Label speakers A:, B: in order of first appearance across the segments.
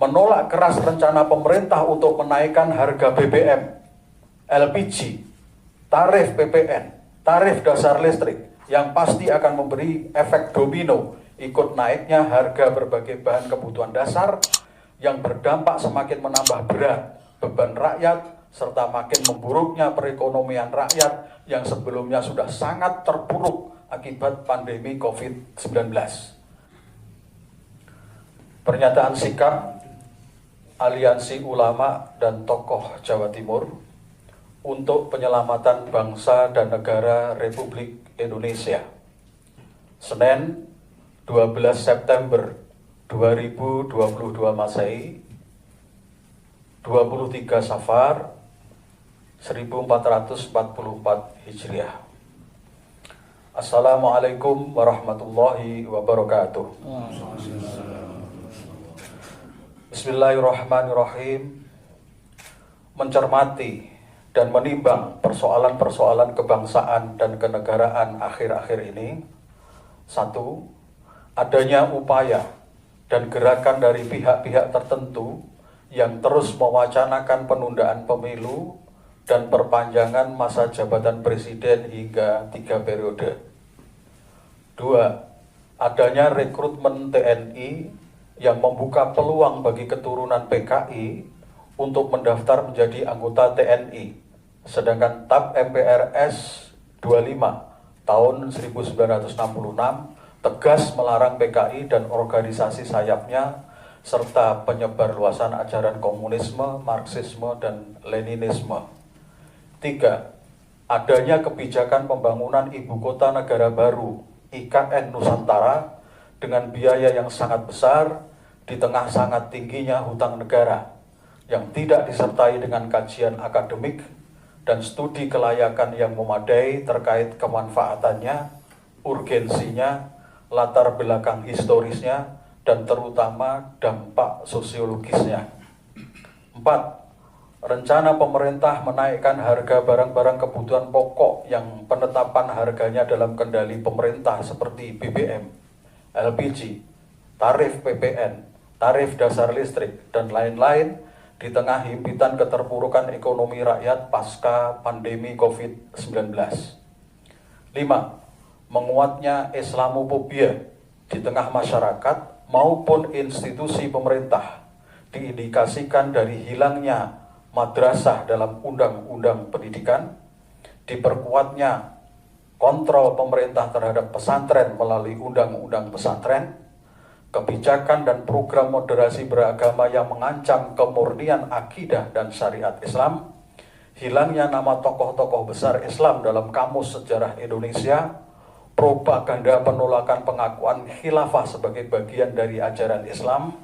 A: menolak keras rencana pemerintah untuk menaikkan harga BBM, LPG, tarif PPN, tarif dasar listrik, yang pasti akan memberi efek domino ikut naiknya harga berbagai bahan kebutuhan dasar yang berdampak semakin menambah berat beban rakyat serta makin memburuknya perekonomian rakyat yang sebelumnya sudah sangat terpuruk akibat pandemi COVID-19. Pernyataan sikap Aliansi Ulama dan Tokoh Jawa Timur untuk penyelamatan bangsa dan negara Republik Indonesia. Senin 12 September 2022 Masehi, 23 Safar 1444 Hijriah. Assalamualaikum warahmatullahi wabarakatuh. Bismillahirrahmanirrahim. Mencermati dan menimbang persoalan-persoalan kebangsaan dan kenegaraan akhir-akhir ini. 1. Adanya upaya dan gerakan dari pihak-pihak tertentu yang terus mewacanakan penundaan pemilu dan perpanjangan masa jabatan presiden hingga 3 periode. 2. Adanya rekrutmen TNI yang membuka peluang bagi keturunan PKI untuk mendaftar menjadi anggota TNI, sedangkan TAP MPRS 25 tahun 1966 tegas melarang PKI dan organisasi sayapnya serta penyebar luasan ajaran komunisme, marxisme, dan leninisme. 3. Adanya kebijakan pembangunan ibu kota negara baru IKN Nusantara dengan biaya yang sangat besar di tengah sangat tingginya hutang negara yang tidak disertai dengan kajian akademik dan studi kelayakan yang memadai terkait kemanfaatannya, urgensinya, latar belakang historisnya, dan terutama dampak sosiologisnya. 4. Rencana pemerintah menaikkan harga barang-barang kebutuhan pokok yang penetapan harganya dalam kendali pemerintah seperti BBM, LPG, tarif PPN, tarif dasar listrik, dan lain-lain di tengah himpitan keterpurukan ekonomi rakyat pasca pandemi COVID-19. 5. Menguatnya Islamofobia di tengah masyarakat maupun institusi pemerintah diindikasikan dari hilangnya madrasah dalam undang-undang pendidikan, diperkuatnya kontrol pemerintah terhadap pesantren melalui undang-undang pesantren, kebijakan dan program moderasi beragama yang mengancam kemurnian akidah dan syariat Islam, hilangnya nama tokoh-tokoh besar Islam dalam kamus sejarah Indonesia, propaganda penolakan pengakuan khilafah sebagai bagian dari ajaran Islam,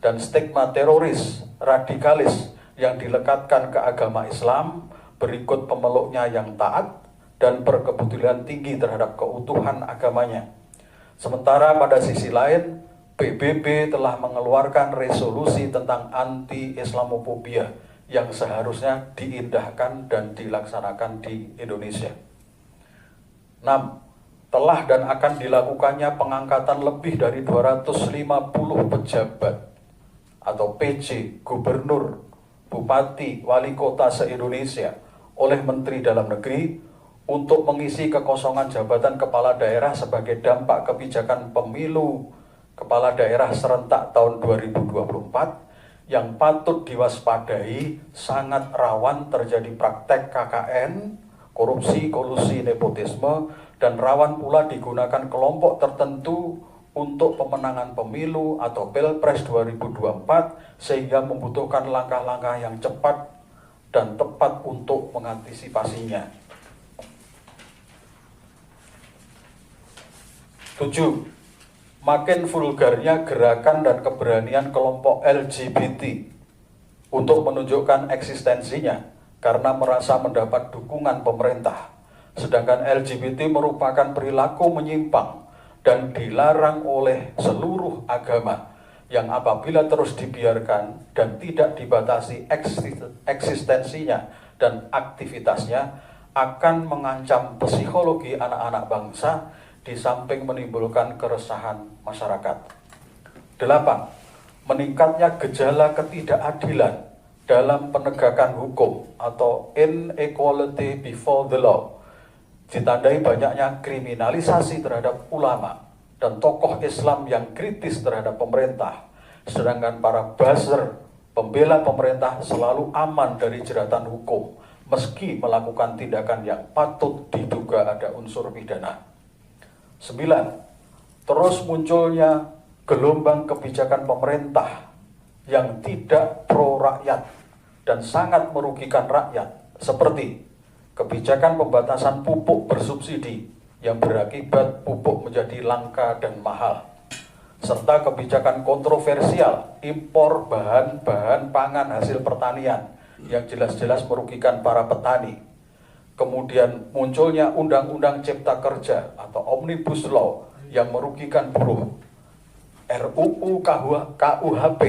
A: dan stigma teroris, radikalis yang dilekatkan ke agama Islam berikut pemeluknya yang taat dan berkepedulian tinggi terhadap keutuhan agamanya. Sementara pada sisi lain, PBB telah mengeluarkan resolusi tentang anti-Islamofobia yang seharusnya diindahkan dan dilaksanakan di Indonesia. 6. Telah dan akan dilakukannya pengangkatan lebih dari 250 pejabat atau PJ, gubernur, bupati, wali kota se-Indonesia oleh Menteri Dalam Negeri untuk mengisi kekosongan jabatan kepala daerah sebagai dampak kebijakan pemilu kepala daerah serentak tahun 2024 yang patut diwaspadai sangat rawan terjadi praktek KKN, korupsi, kolusi, nepotisme, dan rawan pula digunakan kelompok tertentu untuk pemenangan pemilu atau Pilpres 2024 sehingga membutuhkan langkah-langkah yang cepat dan tepat untuk mengantisipasinya. 7. Makin vulgarnya gerakan dan keberanian kelompok LGBT untuk menunjukkan eksistensinya karena merasa mendapat dukungan pemerintah. Sedangkan LGBT merupakan perilaku menyimpang dan dilarang oleh seluruh agama yang apabila terus dibiarkan dan tidak dibatasi eksistensinya dan aktivitasnya akan mengancam psikologi anak-anak bangsa di samping menimbulkan keresahan masyarakat. 8. meningkatnya gejala ketidakadilan dalam penegakan hukum atau inequality before the law, ditandai banyaknya kriminalisasi terhadap ulama dan tokoh Islam yang kritis terhadap pemerintah, sedangkan para buzzer pembela pemerintah selalu aman dari jeratan hukum meski melakukan tindakan yang patut diduga ada unsur pidana. 9. Terus munculnya gelombang kebijakan pemerintah yang tidak pro rakyat dan sangat merugikan rakyat, seperti kebijakan pembatasan pupuk bersubsidi yang berakibat pupuk menjadi langka dan mahal, serta kebijakan kontroversial impor bahan-bahan pangan hasil pertanian yang jelas-jelas merugikan para petani. Kemudian munculnya Undang-Undang Cipta Kerja atau Omnibus Law yang merugikan buruh, RUU KUHP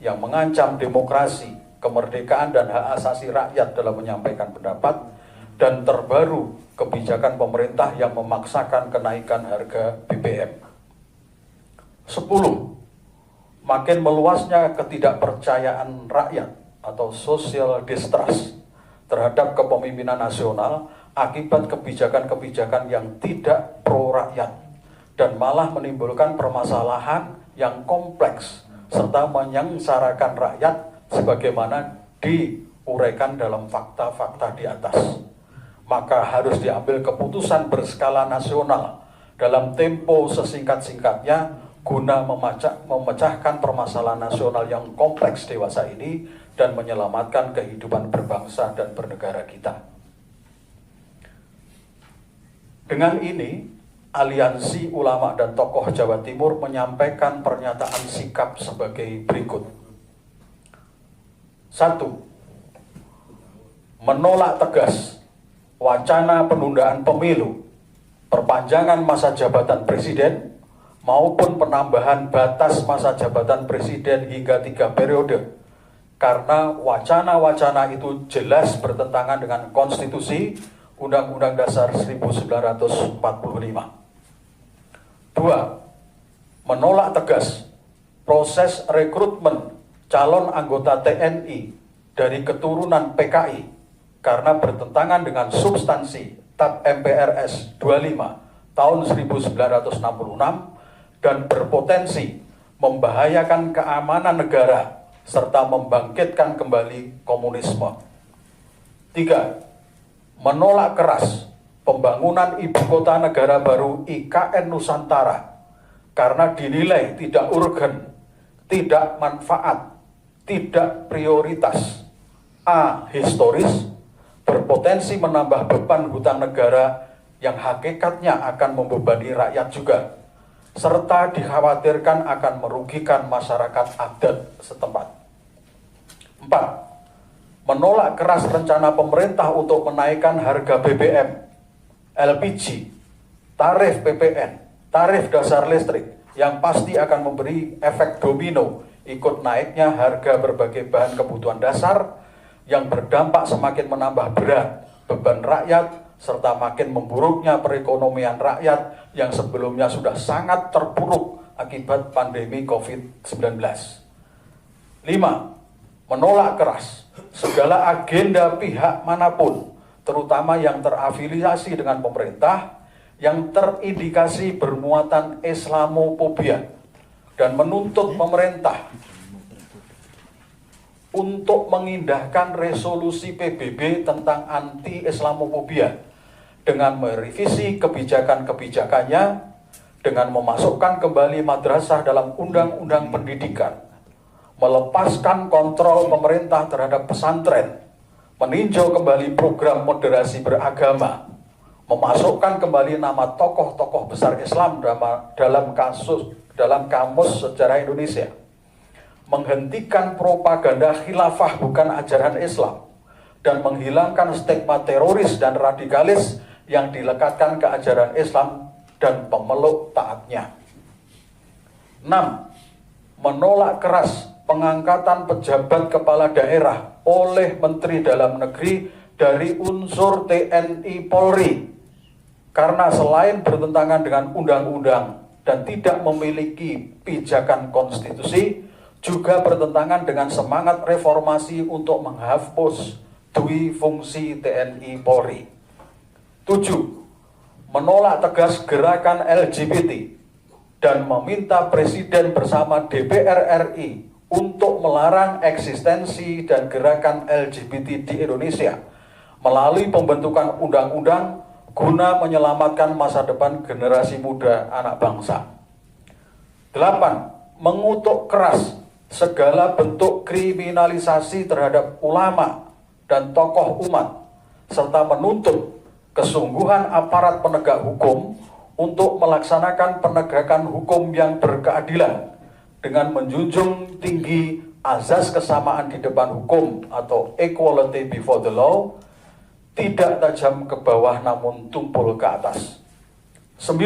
A: yang mengancam demokrasi, kemerdekaan dan hak asasi rakyat dalam menyampaikan pendapat, dan terbaru kebijakan pemerintah yang memaksakan kenaikan harga BBM. 10. Makin meluasnya ketidakpercayaan rakyat atau social distrust terhadap kepemimpinan nasional akibat kebijakan-kebijakan yang tidak pro rakyat dan malah menimbulkan permasalahan yang kompleks serta menyengsarakan rakyat sebagaimana diuraikan dalam fakta-fakta di atas. Maka harus diambil keputusan berskala nasional dalam tempo sesingkat-singkatnya guna memecahkan permasalahan nasional yang kompleks dewasa ini dan menyelamatkan kehidupan berbangsa dan bernegara kita. Dengan ini, Aliansi Ulama dan Tokoh Jawa Timur menyampaikan pernyataan sikap sebagai berikut. 1. Menolak tegas wacana penundaan pemilu, perpanjangan masa jabatan presiden, maupun penambahan batas masa jabatan presiden hingga 3 periode, karena wacana-wacana itu jelas bertentangan dengan konstitusi Undang-Undang Dasar 1945. 2. Menolak tegas proses rekrutmen calon anggota TNI dari keturunan PKI karena bertentangan dengan substansi TAP MPRS 25 tahun 1966 dan berpotensi membahayakan keamanan negara serta membangkitkan kembali komunisme. 3. Menolak keras pembangunan ibu kota negara baru IKN Nusantara karena dinilai tidak urgen, tidak manfaat, tidak prioritas, A. Historis, berpotensi menambah beban hutang negara yang hakikatnya akan membebani rakyat juga, serta dikhawatirkan akan merugikan masyarakat adat setempat. 4. Menolak keras rencana pemerintah untuk menaikkan harga BBM, LPG, tarif PPN, tarif dasar listrik, yang pasti akan memberi efek domino ikut naiknya harga berbagai bahan kebutuhan dasar yang berdampak semakin menambah berat beban rakyat serta makin memburuknya perekonomian rakyat yang sebelumnya sudah sangat terpuruk akibat pandemi COVID-19. 5. Menolak keras segala agenda pihak manapun, terutama yang terafiliasi dengan pemerintah, yang terindikasi bermuatan Islamofobia, dan menuntut pemerintah untuk mengindahkan resolusi PBB tentang anti-Islamofobia dengan merevisi kebijakan-kebijakannya, dengan memasukkan kembali madrasah dalam undang-undang pendidikan, melepaskan kontrol pemerintah terhadap pesantren, meninjau kembali program moderasi beragama, memasukkan kembali nama tokoh-tokoh besar Islam dalam kamus sejarah Indonesia, menghentikan propaganda khilafah bukan ajaran Islam, dan menghilangkan stigma teroris dan radikalis yang dilekatkan ke ajaran Islam dan pemeluk taatnya. 6. Menolak keras pengangkatan pejabat kepala daerah oleh Menteri Dalam Negeri dari unsur TNI Polri, karena selain bertentangan dengan undang-undang dan tidak memiliki pijakan konstitusi, juga bertentangan dengan semangat reformasi untuk menghapus dui fungsi TNI Polri. 7. Menolak tegas gerakan LGBT dan meminta Presiden bersama DPR RI untuk melarang eksistensi dan gerakan LGBT di Indonesia melalui pembentukan undang-undang guna menyelamatkan masa depan generasi muda anak bangsa. 8. Mengutuk keras segala bentuk kriminalisasi terhadap ulama dan tokoh umat, serta menuntut kesungguhan aparat penegak hukum untuk melaksanakan penegakan hukum yang berkeadilan dengan menjunjung tinggi azas kesamaan di depan hukum atau equality before the law, tidak tajam ke bawah namun tumpul ke atas. 9.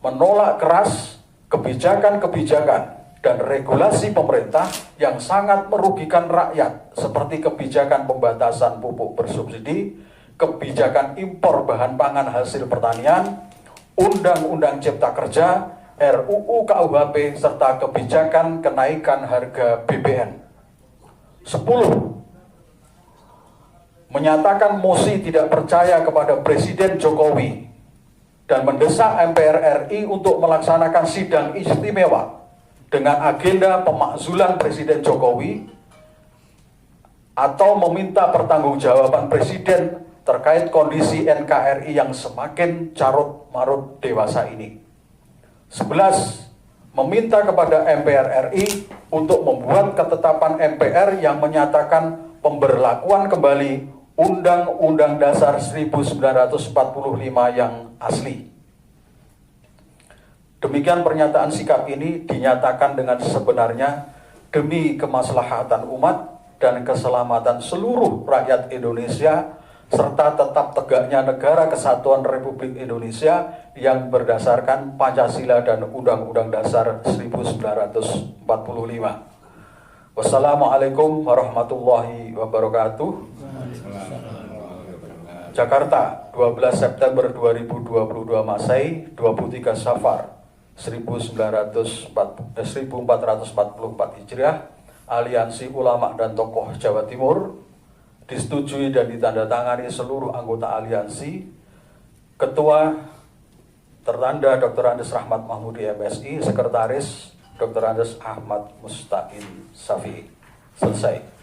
A: Menolak keras kebijakan-kebijakan dan regulasi pemerintah yang sangat merugikan rakyat seperti kebijakan pembatasan pupuk bersubsidi, kebijakan impor bahan pangan hasil pertanian, Undang-Undang Cipta Kerja, RUU KUHP, serta kebijakan kenaikan harga BBM. 10. Menyatakan mosi tidak percaya kepada Presiden Jokowi dan mendesak MPR RI untuk melaksanakan sidang istimewa dengan agenda pemakzulan Presiden Jokowi atau meminta pertanggungjawaban Presiden terkait kondisi NKRI yang semakin carut-marut dewasa ini. 11. Meminta kepada MPR RI untuk membuat ketetapan MPR yang menyatakan pemberlakuan kembali Undang-Undang Dasar 1945 yang asli. Demikian pernyataan sikap ini dinyatakan dengan sebenarnya demi kemaslahatan umat dan keselamatan seluruh rakyat Indonesia serta tetap tegaknya negara kesatuan Republik Indonesia yang berdasarkan Pancasila dan Undang-Undang Dasar 1945. Wassalamualaikum warahmatullahi wabarakatuh. Jakarta, 12 September 2022 Masehi, 23 Safar 1444 Hijriah, Aliansi Ulama dan Tokoh Jawa Timur, disetujui dan ditandatangani seluruh anggota aliansi. Ketua tertanda Dr. Andes Rahmat Mahmudi MSI, Sekretaris Dr. Andes Ahmad Mustaqim Safi. Selesai.